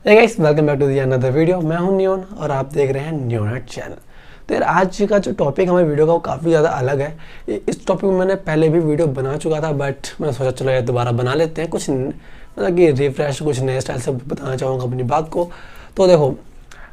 Hey guys, welcome back to the another video. मैं हूं neon और आप देख रहे हैं neonart चैनल। तो यार आज का जो टॉपिक हमारे वीडियो का वो काफ़ी ज़्यादा अलग है। इस टॉपिक में मैंने पहले भी वीडियो बना चुका था, बट मैं सोचा चलो यार दोबारा बना लेते हैं, कुछ मतलब कि रिफ्रेश, कुछ नए स्टाइल से बताना चाहूँगा अपनी बात को। तो देखो,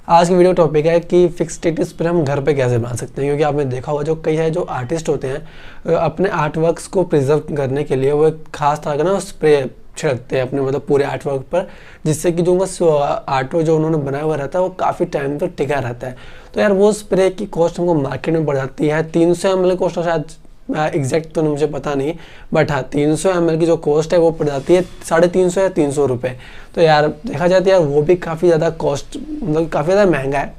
आज की वीडियो टॉपिक है कि फिक्सेटिव्स पर हम घर पे कैसे बना सकते हैं। क्योंकि आपने देखा होगा जो कई है जो आर्टिस्ट होते हैं अपने आर्ट वर्क्स को प्रिजर्व करने के लिए वो एक खास तरह का ना स्प्रे छिड़कते हैं अपने मतलब पूरे आर्ट वर्क पर, जिससे कि जो उनका आर्ट वर्क जो उन्होंने बनाया हुआ रहता है वो काफ़ी टाइम तक टिका रहता है। तो यार वो स्प्रे की कॉस्ट हमको मार्केट में पड़ जाती है 300 ml कॉस्ट, शायद एग्जैक्ट तो मुझे पता नहीं, बट हाँ 300 ml की जो कॉस्ट है वो पड़ जाती है 350 या 300 रुपये। तो यार देखा जाए तो यार वो भी काफ़ी ज़्यादा कॉस्ट मतलब काफ़ी ज़्यादा महंगा है।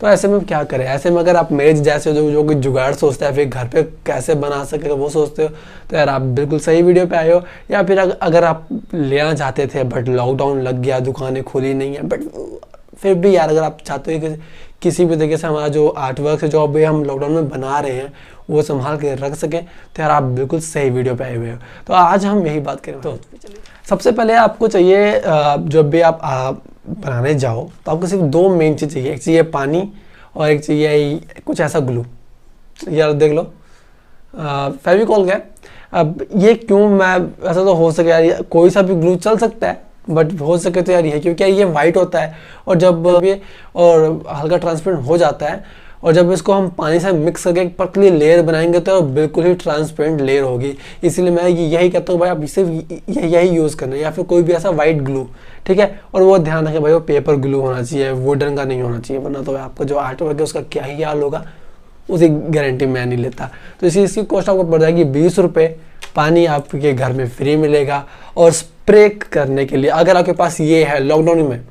तो ऐसे में क्या करें, ऐसे में अगर आप मेज जैसे जो कि जुगाड़ सोचता है फिर घर पे कैसे बना सके वो सोचते हो, तो यार आप बिल्कुल सही वीडियो पे आए हो। या फिर अगर आप लेना चाहते थे बट लॉकडाउन लग गया, दुकानें खुली नहीं है, बट फिर भी यार अगर आप चाहते हो कि किसी भी तरीके से हमारा जो आर्ट वर्क है जो अभी हम लॉकडाउन में बना रहे हैं वो संभाल के रख सकें, तो यार आप बिल्कुल सही वीडियो पे आए हुए हो। तो आज हम यही बात करें। तो सबसे पहले आपको चाहिए जब भी आप बनाने जाओ तो आपको सिर्फ दो मेन चीज़ चाहिए। एक चाहिए पानी और एक चाहिए कुछ ऐसा ग्लू। यार देख लो फेविकॉल का। अब ये क्यों, मैं ऐसा तो हो सके यार कोई सा भी ग्लू चल सकता है, बट हो सके तो यार ये क्योंकि ये वाइट होता है और जब ये और हल्का ट्रांसपेरेंट हो जाता है और जब इसको हम पानी से मिक्स करके एक पतली लेयर बनाएंगे तो बिल्कुल ही ट्रांसपेरेंट लेयर होगी। इसीलिए मैं यही कहता हूँ भाई आप इसे यही यूज़ करना या फिर कोई भी ऐसा वाइट ग्लू, ठीक है। और वो ध्यान रखें भाई वो पेपर ग्लू होना चाहिए, वुडन का नहीं होना चाहिए, वरना तो आपका जो आर्ट वर्क है उसका क्या ही हाल होगा, उसकी गारंटी मैं नहीं लेता। तो इसकी कॉस्ट आपको पड़ जाएगी 20 रुपये। पानी आपके घर में फ्री मिलेगा और स्प्रे करने के लिए अगर आपके पास ये है लॉकडाउन में,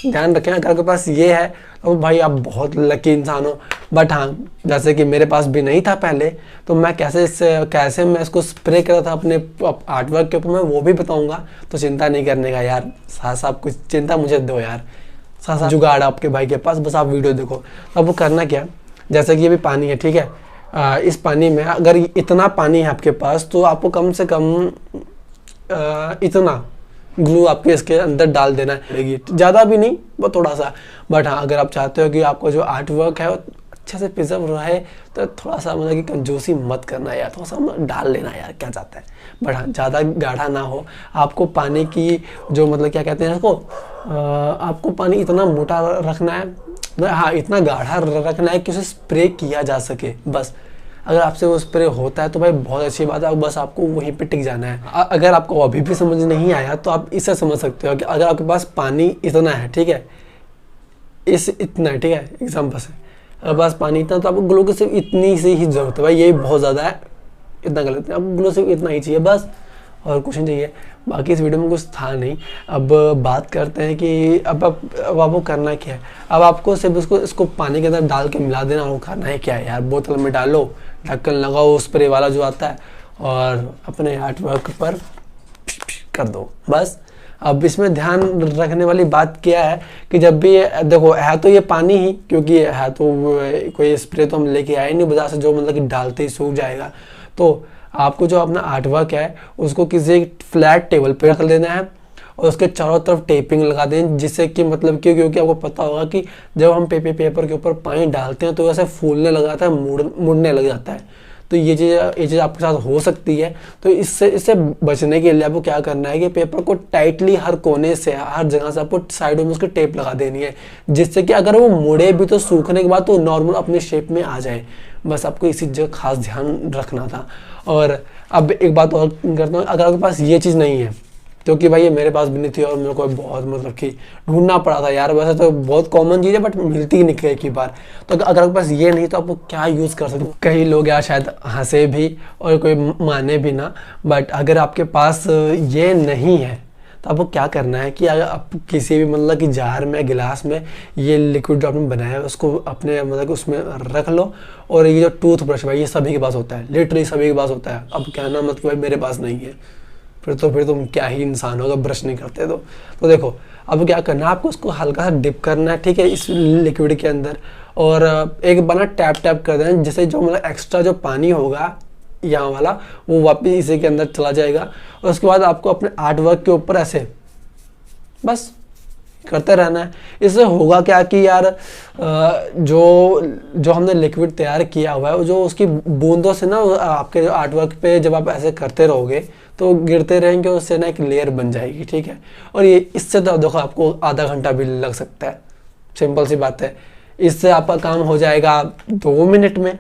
ध्यान रखें अगर आपके पास ये है तो भाई आप बहुत लकी इंसान हो। बट हाँ जैसे कि मेरे पास भी नहीं था पहले, तो मैं कैसे मैं इसको स्प्रे करा था अपने आर्ट वर्क के ऊपर मैं वो भी बताऊंगा। तो चिंता नहीं करने का यार, साहब कुछ चिंता मुझे दो यार, साहब जुगाड़ आपके भाई के पास, बस आप वीडियो देखो। अब वो करना क्या, जैसे कि ये भी पानी है, ठीक है। इस पानी में अगर इतना पानी है आपके पास तो आपको कम से कम इतना ग्लू आपके इसके अंदर डाल देना है, ज़्यादा भी नहीं वो थोड़ा सा। बट हाँ अगर आप चाहते हो कि आपका जो आर्ट वर्क है वो अच्छे से प्रिजर्व रहे तो थोड़ा सा मतलब कि कंजूसी मत करना यार, थोड़ा सा डाल लेना यार, क्या चाहता है। बट हाँ ज़्यादा गाढ़ा ना हो। आपको पानी की जो मतलब क्या कहते हैं इसको, आपको पानी इतना मोटा रखना है, हाँ इतना गाढ़ा रखना है कि उसे स्प्रे किया जा सके बस। अगर आपसे वो स्प्रे होता है तो भाई बहुत अच्छी बात है, बस आपको वहीं पे टिक जाना है। अगर आपको अभी भी समझ नहीं आया तो आप इसे समझ सकते हो कि अगर आपके पास पानी इतना है, ठीक है, इतना है, ठीक है, एग्जाम्पल से अगर पास पानी इतना तो आपको ग्लू की सिर्फ इतनी सी ही जरूरत है। भाई यही बहुत ज़्यादा है, इतना गलत है, आपको ग्लू सिर्फ इतना ही चाहिए बस, और कुछ नहीं चाहिए। बाकी इस वीडियो में कुछ था नहीं। अब बात करते हैं कि अब आपको करना क्या है। अब आपको सिर्फ इसको पानी के अंदर डाल के मिला देना और करना है क्या है यार, बोतल में डालो, ढक्कन लगाओ स्प्रे वाला जो आता है और अपने आर्ट वर्क पर कर दो बस। अब इसमें ध्यान रखने वाली बात क्या है कि जब भी देखो है तो ये पानी ही, क्योंकि है तो कोई स्प्रे तो हम लेके आए नहीं बाजार से जो मतलब कि डालते ही सूख जाएगा। तो आपको जो अपना आर्ट वर्क है उसको किसी फ्लैट टेबल पे रख देना है और उसके चारों तरफ टेपिंग लगा दें, जिससे कि मतलब क्योंकि आपको पता होगा कि जब हम पेपर के ऊपर पानी डालते हैं तो ऐसे फूलने लग जाता है, मुड़ने लग जाता है। तो ये चीज़ आपके साथ हो सकती है। तो इससे बचने के लिए आपको क्या करना है कि पेपर को टाइटली हर कोने से हर जगह से आपको साइडों में उसकी टेप लगा देनी है, जिससे कि अगर वो मुड़े भी तो सूखने के बाद तो नॉर्मल अपने शेप में आ जाए। बस आपको इसी जगह खास ध्यान रखना था। और अब एक बात और करता हूँ, अगर आपके पास ये चीज़ नहीं है, क्योंकि भाई ये मेरे पास भी नहीं थी और मेरे को बहुत मतलब कि ढूंढना पड़ा था यार, वैसे तो बहुत कॉमन चीज़ है बट मिलती ही नहीं एक ही बार। तो अगर आपके पास ये नहीं तो आपको क्या यूज़ कर सकते हो। कई लोग यार शायद हंसे भी और कोई माने भी ना, बट अगर आपके पास ये नहीं है तो आपको क्या करना है कि अगर आप किसी भी मतलब कि जार में गिलास में ये लिक्विड जो आपने बनाया है उसको अपने मतलब कि उसमें रख लो। और ये जो टूथ ब्रश भाई ये सभी के पास होता है, लिटरली सभी के पास होता है। अब कहना मतलब भाई मेरे पास नहीं है, फिर तुम क्या ही इंसान होगा ब्रश नहीं करते तो देखो अब क्या करना है, आपको उसको हल्का सा डिप करना है, ठीक है, इस लिक्विड के अंदर। और एक बार ना टैप कर देना, जिससे जो मतलब एक्स्ट्रा जो पानी होगा यहाँ वाला वो वापस इसी के अंदर चला जाएगा। और उसके बाद आपको अपने आर्ट वर्क के ऊपर ऐसे बस करते रहना है। इससे होगा क्या कि यार जो हमने लिक्विड तैयार किया हुआ है, जो उसकी बूंदों से ना आपके आर्ट वर्क पे जब आप ऐसे करते रहोगे तो गिरते रहेंगे, उससे ना एक लेयर बन जाएगी, ठीक है। और ये इससे तो देखो आपको आधा घंटा भी लग सकता है, सिंपल सी बात है। इससे आपका काम हो जाएगा 2 मिनट में,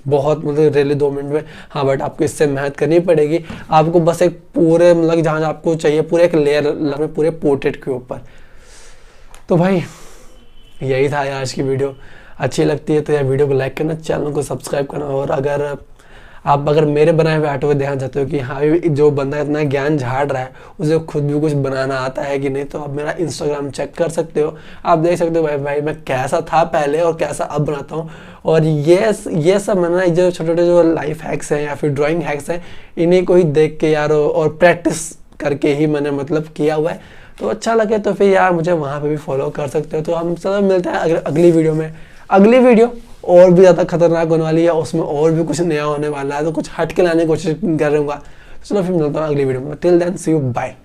बहुत मतलब रियली 2 मिनट में। हाँ बट आपको इससे मेहनत करनी पड़ेगी। आपको बस एक पूरे मतलब जहाँ आपको चाहिए पूरे एक लेयर लगने पूरे पोर्ट्रेट के ऊपर। तो भाई यही था आज की वीडियो। अच्छी लगती है तो यार वीडियो को लाइक करना, चैनल को सब्सक्राइब करना। और अगर मेरे बनाए हुए आर्ट वर्क देखना चाहते हो कि हाँ जो बंदा इतना ज्ञान झाड़ रहा है उसे खुद भी कुछ बनाना आता है कि नहीं, तो आप मेरा इंस्टाग्राम चेक कर सकते हो। आप देख सकते हो भाई मैं कैसा था पहले और कैसा अब बनाता हूँ। और ये सब मैंने जो छोटे छोटे जो लाइफ हैक्स हैं या फिर ड्राइंग हैक्स हैं, इन्हीं को ही देख के यार और प्रैक्टिस करके ही मैंने मतलब किया हुआ है। तो अच्छा लगे तो फिर यार मुझे वहाँ पे भी फॉलो कर सकते हो। तो हम सब मिलते हैं अगली वीडियो में। अगली वीडियो और भी ज़्यादा खतरनाक होने वाली है, उसमें और भी कुछ नया होने वाला है, तो कुछ हट के लाने की कोशिश करूँगा। चलो फिर मिलता हूँ अगली वीडियो में। Till then see you, bye.